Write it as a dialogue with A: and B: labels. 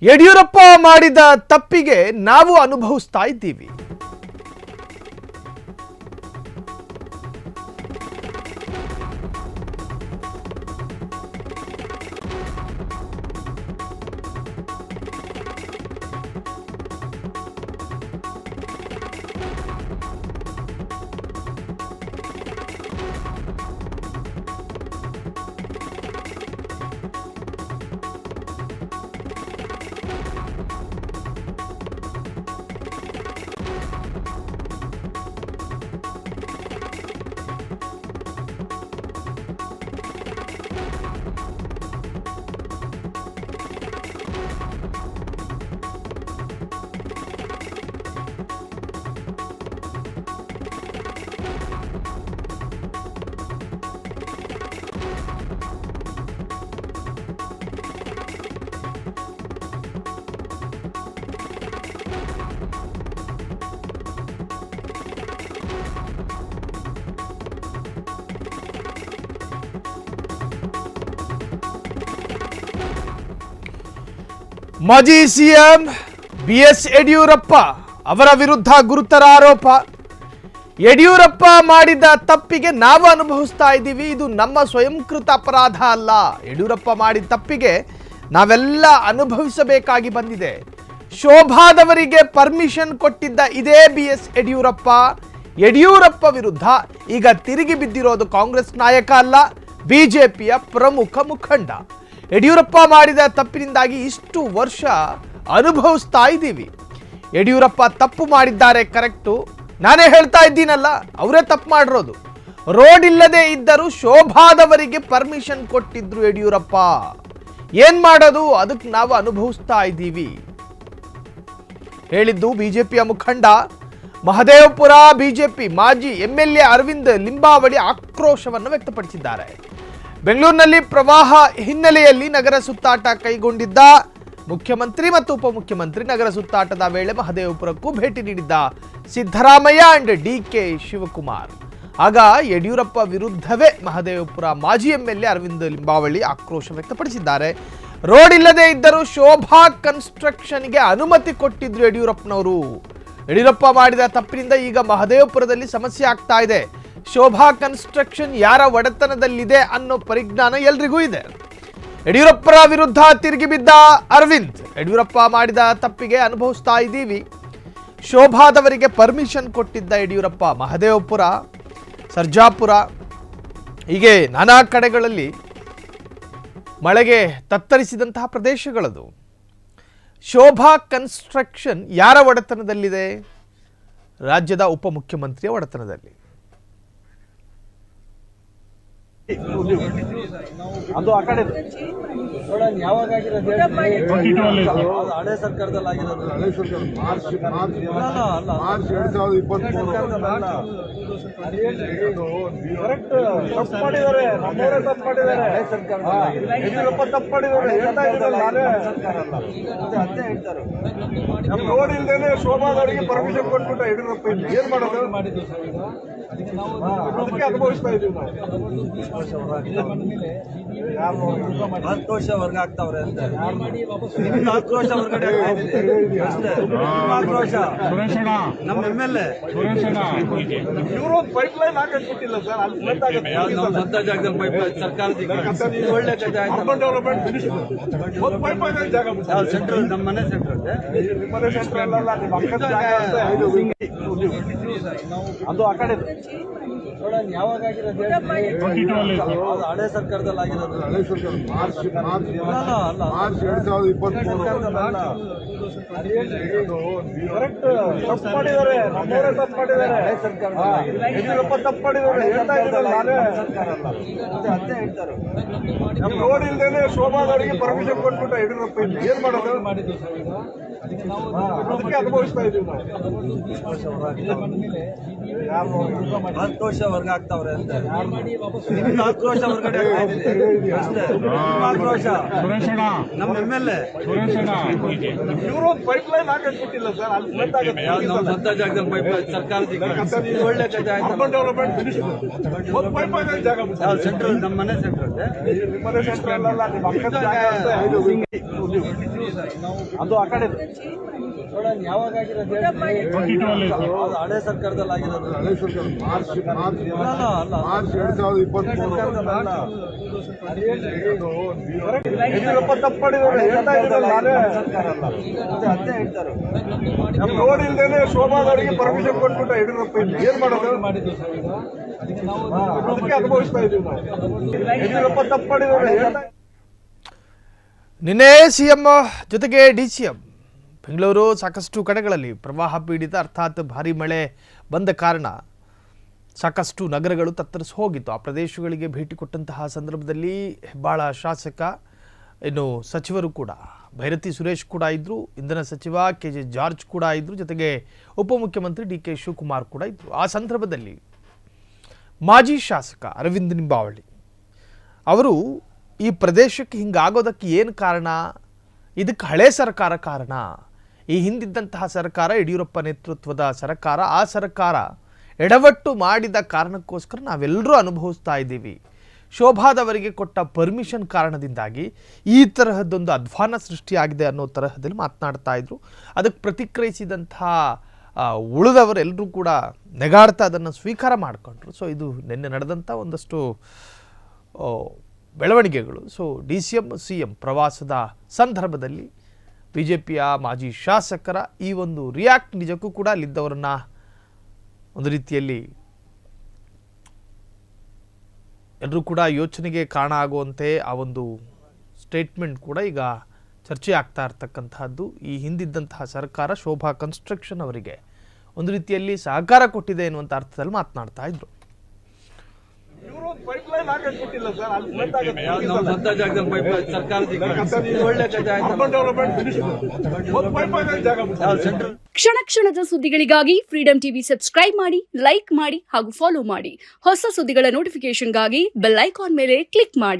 A: ಯಡಿಯೂರಪ್ಪ ಮಾಡಿದ ತಪ್ಪಿಗೆ ನಾವು ಅನುಭವಿಸ್ತಾ ಇದ್ದೀವಿ. ಮಾಜಿ ಸಿಎಂ ಬಿಎಸ್ ಯಡಿಯೂರಪ್ಪ ಅವರ ವಿರುದ್ಧ ಗುರುತರ ಆರೋಪ. ಯಡಿಯೂರಪ್ಪ ಮಾಡಿದ ತಪ್ಪಿಗೆ ನಾವು ಅನುಭವಿಸ್ತಾ ಇದ್ದೀವಿ. ಇದು ನಮ್ಮ ಸ್ವಯಂಕೃತ ಅಪರಾಧ ಅಲ್ಲ. ಯಡಿಯೂರಪ್ಪ ಮಾಡಿದ ತಪ್ಪಿಗೆ ನಾವೆಲ್ಲ ಅನುಭವಿಸಬೇಕಾಗಿ ಬಂದಿದೆ. ಶೋಭಾದವರಿಗೆ ಪರ್ಮಿಷನ್ ಕೊಟ್ಟಿದ್ದ ಇದೇ ಬಿಎಸ್ ಯಡಿಯೂರಪ್ಪ. ಯಡಿಯೂರಪ್ಪ ವಿರುದ್ಧ ಈಗ ತಿರುಗಿ ಬಿದ್ದಿರೋದು ಕಾಂಗ್ರೆಸ್ ನಾಯಕ ಅಲ್ಲ, ಬಿಜೆಪಿಯ ಪ್ರಮುಖ ಮುಖಂಡ. ಯಡಿಯೂರಪ್ಪ ಮಾಡಿದ ತಪ್ಪಿನಿಂದಾಗಿ ಇಷ್ಟು ವರ್ಷ ಅನುಭವಿಸ್ತಾ ಇದ್ದೀವಿ. ಯಡಿಯೂರಪ್ಪ ತಪ್ಪು ಮಾಡಿದ್ದಾರೆ, ಕರೆಕ್ಟು. ನಾನೇ ಹೇಳ್ತಾ ಇದ್ದೀನಲ್ಲ, ಅವರೇ ತಪ್ಪು ಮಾಡಿರೋದು. ರೋಡ್ ಇಲ್ಲದೆ ಇದ್ದರೂ ಶೋಭಾದವರಿಗೆ ಪರ್ಮಿಷನ್ ಕೊಟ್ಟಿದ್ರು ಯಡಿಯೂರಪ್ಪ. ಏನ್ ಮಾಡೋದು, ಅದಕ್ಕೆ ನಾವು ಅನುಭವಿಸ್ತಾ ಇದ್ದೀವಿ ಹೇಳಿದ್ದು ಬಿಜೆಪಿಯ ಮುಖಂಡ. ಮಹದೇವಪುರ ಬಿಜೆಪಿ ಮಾಜಿ ಎಂಎಲ್ಎ ಅರವಿಂದ್ ಲಿಂಬಾವಳಿ ಆಕ್ರೋಶವನ್ನು ವ್ಯಕ್ತಪಡಿಸಿದ್ದಾರೆ. ಬೆಂಗಳೂರಿನಲ್ಲಿ ಪ್ರವಾಹ ಹಿನ್ನೆಲೆಯಲ್ಲಿ ನಗರ ಸುತ್ತಾಟ ಕೈಗೊಂಡಿದ್ದ ಮುಖ್ಯಮಂತ್ರಿ ಮತ್ತು ಉಪಮುಖ್ಯಮಂತ್ರಿ ನಗರ ಸುತ್ತಾಟದ ವೇಳೆ ಮಹದೇವಪುರಕ್ಕೂ ಭೇಟಿ ನೀಡಿದ್ದ ಸಿದ್ದರಾಮಯ್ಯ ಅಂಡ್ ಡಿಕೆ ಶಿವಕುಮಾರ್. ಆಗ ಯಡಿಯೂರಪ್ಪ ವಿರುದ್ಧವೇ ಮಹದೇವಪುರ ಮಾಜಿ ಎಂಎಲ್ಎ ಅರವಿಂದ್ ಲಿಂಬಾವಳಿ ಆಕ್ರೋಶ ವ್ಯಕ್ತಪಡಿಸಿದ್ದಾರೆ. ರೋಡ್ ಇಲ್ಲದೆ ಇದ್ದರೂ ಶೋಭಾ ಕನ್ಸ್ಟ್ರಕ್ಷನ್ಗೆ ಅನುಮತಿ ಕೊಟ್ಟಿದ್ರು ಯಡಿಯೂರಪ್ಪನವರು. ಯಡಿಯೂರಪ್ಪ ಮಾಡಿದ ತಪ್ಪಿನಿಂದ ಈಗ ಮಹದೇವಪುರದಲ್ಲಿ ಸಮಸ್ಯೆ ಆಗ್ತಾ ಇದೆ. ಶೋಭಾ ಕನ್ಸ್ಟ್ರಕ್ಷನ್ ಯಾರ ಒಡೆತನದಲ್ಲಿದೆ ಅನ್ನೋ ಪರಿಜ್ಞಾನ ಎಲ್ರಿಗೂ ಇದೆ. ಯಡಿಯೂರಪ್ಪರ ವಿರುದ್ಧ ತಿರುಗಿ ಬಿದ್ದ ಅರವಿಂದ್, ಯಡಿಯೂರಪ್ಪ ಮಾಡಿದ ತಪ್ಪಿಗೆ ಅನುಭವಿಸ್ತಾ ಇದ್ದೀವಿ. ಶೋಭಾದವರಿಗೆ ಪರ್ಮಿಷನ್ ಕೊಟ್ಟಿದ್ದ ಯಡಿಯೂರಪ್ಪ. ಮಹದೇವಪುರ, ಸರ್ಜಾಪುರ ಹೀಗೆ ನಾನಾ ಕಡೆಗಳಲ್ಲಿ ಮಳೆಗೆ ತತ್ತರಿಸಿದಂತಹ ಪ್ರದೇಶಗಳದು. ಶೋಭಾ ಕನ್ಸ್ಟ್ರಕ್ಷನ್ ಯಾರ ಒಡೆತನದಲ್ಲಿದೆ? ರಾಜ್ಯದ ಉಪಮುಖ್ಯಮಂತ್ರಿಯ ಒಡೆತನದಲ್ಲಿ.
B: ಅದು ಆ ಕಡೆ ಯಾವಾಗ ಆಗಿರೋದು ಹಳೆ ಸರ್ಕಾರದಲ್ಲಿ ಆಗಿರೋದು. ಮಾರ್ಚ್ 2023 ಕರೆಕ್ಟ್ ತಪ್ಪು ಮಾಡಿದ್ದಾರೆ. ನಮ್ಮವರೇ ತಪ್ಪು ಮಾಡಿದ್ದಾರೆ. ಯಡಿಯೂರಪ್ಪ ತಪ್ಪು ಮಾಡಿದ್ದಾರೆ. ಹೇಳ್ತಾ ಇದ್ದಾರೆ ಸರ್ಕಾರ ಅಲ್ಲ, ಅದೇ ಹೇಳ್ತಾರೆ. ನಮ್ಮ ರೋಡ್ ಇಲ್ದೇನೆ ಶೋಭಾದವರಿಗೆ ಪರ್ಮಿಷನ್ ಕೊಟ್ಬಿಟ್ಟ ಯಡಿಯೂರಪ್ಪ. ಏನ್ ಮಾಡೋದು? ಅದಕ್ಕೆ ಅನುಭವಿಸ್ತಾ ಇದೀವಿ ನಾವು. 10 ವರ್ಷ ವರ್ಗ ಆಗ್ತಾವ್ರೆ ಅಂತ 10 ವರ್ಷ ಹೊರಗಡೆ ನಮ್ಮ ಎಂಎಲ್ಎ ಇವರು ಪೈಪ್ ಲೈನ್ ಹಾಕಕ್ ಬಿಟ್ಟಿಲ್ಲ ಸರ್. ಅಲ್ಲಿ ಸ್ವಂತ ಜಾಗದಲ್ಲಿ ಪೈಪ್ ಲೈನ್ ಸರ್ಕಾರದ ಒಳ್ಳೆ ಜಾಗ ಸೆಂಟ್ರಲ್, ನಮ್ಮ ಮನೆ ಸೆಂಟ್ರಲ್. ಮನೆ ಸೆಂಟ್ರಲ್ ಅಲ್ಲ, ನಿಮ್ಮ ಅಕ್ಕದ ಜಾಗ. ಅದು ಆ ಕಡೆ ಯಾವಾಗ ಆಗಿರೋದು ಹಳೆ ಸರ್ಕಾರದಲ್ಲಿ ಆಗಿರೋದು. ಮಾರ್ಚ್ 2023 ಕರೆಕ್ಟ್ ತಪ್ಪು ಮಾಡಿದ್ದಾರೆ. ನಮ್ಮವರೇ ತಪ್ಪು ಮಾಡಿದ್ದಾರೆ. ಯಡಿಯೂರಪ್ಪ ತಪ್ಪು ಮಾಡಿದ್ದಾರೆ. ಹೇಳ್ತಾ ಇದ್ದಾರೆ ಸರ್ಕಾರ ಅಲ್ಲ, ಅದೇ ಹೇಳ್ತಾರೆ. ನಮ್ಮ ರೋಡ್ ಇಲ್ದೇನೆ ಶೋಭಾದವರಿಗೆ ಪರ್ಮಿಷನ್ ಕೊಟ್ಬಿಟ್ಟ ಯಡಿಯೂರಪ್ಪ. ಏನ್ ಮಾಡೋದು? ಅದಕ್ಕೆ ಅನುಭವಿಸ್ತಾ ಇದೀವಿ ನಾವು. 10 ವರ್ಷ ಹೊರಗೆ ಹಾಕ್ತಾವ್ರೆ ಅಂತ ನಿಮ್ಗೆ ಆಕ್ರೋಶ ಹೊರಗಡೆ ಅಷ್ಟೇ. ಆಕ್ರೋಶ ನಮ್ಮ MLA ಇವರು ಪೈಪ್ ಲೈನ್ ಹಾಕಕ್ ಬಿಟ್ಟಿಲ್ಲ ಸರ್. ಅಲ್ಲಿ ನಮ್ಮ ಸ್ವಂತ ಜಾಗದಲ್ಲಿ ಪೈಪ್ ಲೈನ್ ಸರ್ಕಾರದಿಂದ ಒಳ್ಳೆ ಕಥೆ ಆಯ್ತು. ಸೆಂಟ್ರಲ್ ನಮ್ಮ ಮನೆ ಸೆಂಟ್ರಲ್ ಅದು ಆ ಕಡೆ ಯಾವಾಗ ಆಗಿರೋದು ಹಳೆ ಸರ್ಕಾರದಲ್ಲಿ ಆಗಿರೋದು. ಹಳೆ ಸರ್ಕಾರ ಮಾರ್ಚ್ 2023 ಯಡಿಯೂರಪ್ಪ ತಪ್ಪು ಮಾಡಿದ್ದಾರೆ ಹೇಳ್ತಾ ಇದ್ದಾರೆ. ನಾನೇ ಸರ್ಕಾರ ಅಲ್ಲ ಅದೇ ಹೇಳ್ತಾರೆ. ನಮ್ಮ ರೋಡ್ ಇಲ್ದೇನೆ ಶೋಭಾದವರಿಗೆ ಪರ್ಮಿಷನ್ ಕೊಟ್ಬಿಟ್ಟ ಯಡಿಯೂರಪ್ಪ. ಏನ್ ಮಾಡೋದು? ಅದಕ್ಕೆ ಅನುಭವಿಸ್ತಾ ಇದೀವಿ ನಾವು. ಯಡಿಯೂರಪ್ಪ ತಪ್ಪು ಮಾಡಿದ್ದಾರೆ ಹೇಳ್ತಾ.
A: ನಿನ್ನೆ ಸಿಎಂ ಜೊತೆಗೆ DCM ಬೆಂಗಳೂರು ಸಾಕಷ್ಟು ಕಡೆಗಳಲ್ಲಿ ಪ್ರವಾಹ ಪೀಡಿತ ಅರ್ಥಾತ್ ಭಾರಿ ಮಳೆ ಬಂದ ಕಾರಣ ಸಾಕಷ್ಟು ನಗರಗಳು ತತ್ತರಿಸಿ ಹೋಗಿತ್ತು. ಆ ಪ್ರದೇಶಗಳಿಗೆ ಭೇಟಿ ಕೊಟ್ಟಂತಹ ಸಂದರ್ಭದಲ್ಲಿ ಹೆಬ್ಬಾಳ ಶಾಸಕ ಇನ್ನು ಸಚಿವರು ಕೂಡ ಭೈರತಿ ಸುರೇಶ್ ಕೂಡ ಇದ್ದರು, ಇಂಧನ ಸಚಿವ KJ ಜಾರ್ಜ್ ಕೂಡ ಇದ್ದರು, ಜೊತೆಗೆ ಉಪಮುಖ್ಯಮಂತ್ರಿ DK ಶಿವಕುಮಾರ್ ಕೂಡ ಇದ್ದರು. ಆ ಸಂದರ್ಭದಲ್ಲಿ ಮಾಜಿ ಶಾಸಕ ಅರವಿಂದ್ ನಿಂಬಾವಳಿ ಅವರು ಈ ಪ್ರದೇಶಕ್ಕೆ ಹಿಂಗಾಗೋದಕ್ಕೆ ಏನು ಕಾರಣ, ಇದಕ್ಕೆ ಹಳೆ ಸರ್ಕಾರ ಕಾರಣ, ಈ ಹಿಂದಿದ್ದಂತಹ ಸರ್ಕಾರ ಯಡಿಯೂರಪ್ಪ ನೇತೃತ್ವದ ಸರ್ಕಾರ, ಆ ಸರ್ಕಾರ ಎಡವಟ್ಟು ಮಾಡಿದ ಕಾರಣಕ್ಕೋಸ್ಕರ ನಾವೆಲ್ಲರೂ ಅನುಭವಿಸ್ತಾ ಇದ್ದೀವಿ, ಶೋಭಾದವರಿಗೆ ಕೊಟ್ಟ ಪರ್ಮಿಷನ್ ಕಾರಣದಿಂದಾಗಿ ಈ ತರಹದ್ದೊಂದು ಅಧ್ವಾನ ಸೃಷ್ಟಿಯಾಗಿದೆ ಅನ್ನೋ ತರಹದಲ್ಲಿ ಮಾತನಾಡ್ತಾ ಇದ್ರು. ಅದಕ್ಕೆ ಪ್ರತಿಕ್ರಿಯಿಸಿದಂತಹ ಉಳಿದವರೆಲ್ಲರೂ ಕೂಡ ನೆಗಾಡ್ತಾ ಅದನ್ನು ಸ್ವೀಕಾರ ಮಾಡಿಕೊಂಡ್ರು. ಸೊ ಇದು ನಿನ್ನೆ ನಡೆದಂಥ ಒಂದಷ್ಟು ಬೆಳವಣಿಗೆಗಳು. ಸೊ DCM CM ಪ್ರವಾಸದ ಸಂದರ್ಭದಲ್ಲಿ BJPಯ ಮಾಜಿ ಶಾಸಕರ ಈ ಒಂದು ರಿಯಾಕ್ಟ್ ನಿಜಕ್ಕೂ ಕೂಡ ಅಲ್ಲಿದ್ದವರನ್ನ ಒಂದು ರೀತಿಯಲ್ಲಿ ಎಲ್ಲರೂ ಕೂಡ ಯೋಚನೆಗೆ ಕಾರಣ ಆಗುವಂತೆ ಆ ಒಂದು ಸ್ಟೇಟ್ಮೆಂಟ್ ಕೂಡ ಈಗ ಚರ್ಚೆ ಆಗ್ತಾ ಇರ್ತಕ್ಕಂಥದ್ದು. ಈ ಹಿಂದಿದ್ದಂತಹ ಸರ್ಕಾರ ಶೋಭಾ ಕನ್ಸ್ಟ್ರಕ್ಷನ್ ಅವರಿಗೆ ಒಂದು ರೀತಿಯಲ್ಲಿ ಸಹಕಾರ ಕೊಟ್ಟಿದೆ ಎನ್ನುವಂಥ ಅರ್ಥದಲ್ಲಿ ಮಾತನಾಡ್ತಾ ಇದ್ರು.
B: ಪೈಪ್ ಲೈನ್ ಹಾಕಕ್ ಬಿಟ್ಟಿಲ್ಲ ಸರ್. ಅಲ್ಲಿ ನಮ್ಮ ಸ್ವಂತ ಜಾಗದಲ್ಲಿ ಪೈಪ್ ಲೈನ್ ಸರ್ಕಾರದಿಂದ ಒಳ್ಳೆ ಕಥೆ ಆಯ್ತು.
C: ಕ್ಷಣ ಕ್ಷಣದ ಸುದ್ದಿಗಳಿಗಾಗಿ ಫ್ರೀಡಂ ಟಿವಿ ಸಬ್ಸ್ಕ್ರೈಬ್ ಮಾಡಿ, ಲೈಕ್ ಮಾಡಿ ಹಾಗೂ ಫಾಲೋ ಮಾಡಿ. ಹೊಸ ಸುದ್ದಿಗಳ ನೋಟಿಫಿಕೇಶನ್ಗಾಗಿ ಬೆಲ್ ಐಕಾನ್ ಮೇಲೆ ಕ್ಲಿಕ್ ಮಾಡಿ.